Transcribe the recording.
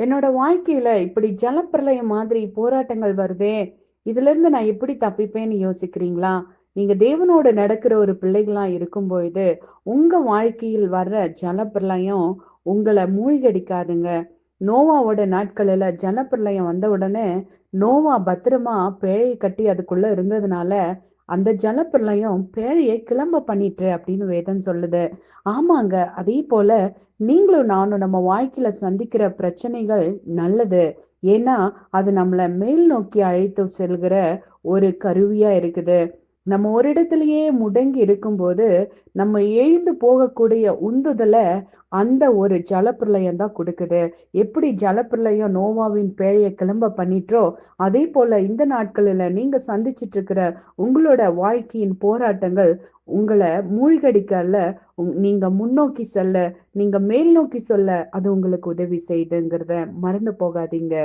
என்னோட வாழ்க்கையில இப்படி ஜலப்பிரளயம் மாதிரி போராட்டங்கள் வருதே, இதுல இருந்து நான் எப்படி தப்பிப்பேன்னு யோசிக்கிறீங்களா? நீங்க தேவனோடு நடக்கிற ஒரு பிள்ளைகளா இருக்கும் பொழுது, உங்க வாழ்க்கையில் வர்ற ஜலப்பிரளயம் உங்கள மூழ்கடிக்காதுங்க. நோவாவோட நாட்களில ஜலப்பிரளயம் வந்த உடனே, நோவா பத்திரமா பேழைய கட்டி அதுக்குள்ள இருந்ததுனால, அந்த ஜலப்பிரளயம் பேழைய கிளம்ப பண்ணிட்டு அப்படின்னு வேதம் சொல்லுது. ஆமாங்க. அதே போல நீங்களும் நானும் நம்ம வாழ்க்கையில சந்திக்கிற பிரச்சனைகள் நல்லது. ஏன்னா, அது நம்மள மேல் நோக்கி அழைத்து செல்கிற ஒரு கருவியா இருக்குது. நம்ம ஒரு இடத்திலேயே முடங்கி இருக்கும்போது, நம்ம எழுந்து போகக்கூடிய உந்துதல அந்த ஒரு ஜலப்பிரளயம் தான் குடுக்குது. எப்படி ஜலப்பிரளயம் நோவாவின் பேழைய கிளம்ப பண்ணிற்றோ, அதே போல இந்த நாட்களில நீங்க சந்திச்சிட்டு இருக்கிற உங்களோட வாழ்க்கையின் போராட்டங்கள் உங்கள மூழ்கடிக்க அல்ல, நீங்க முன்னோக்கி செல்ல, நீங்க மேல் நோக்கி சொல்ல அது உங்களுக்கு உதவி செய்யுதுங்கிறத மறந்து போகாதீங்க.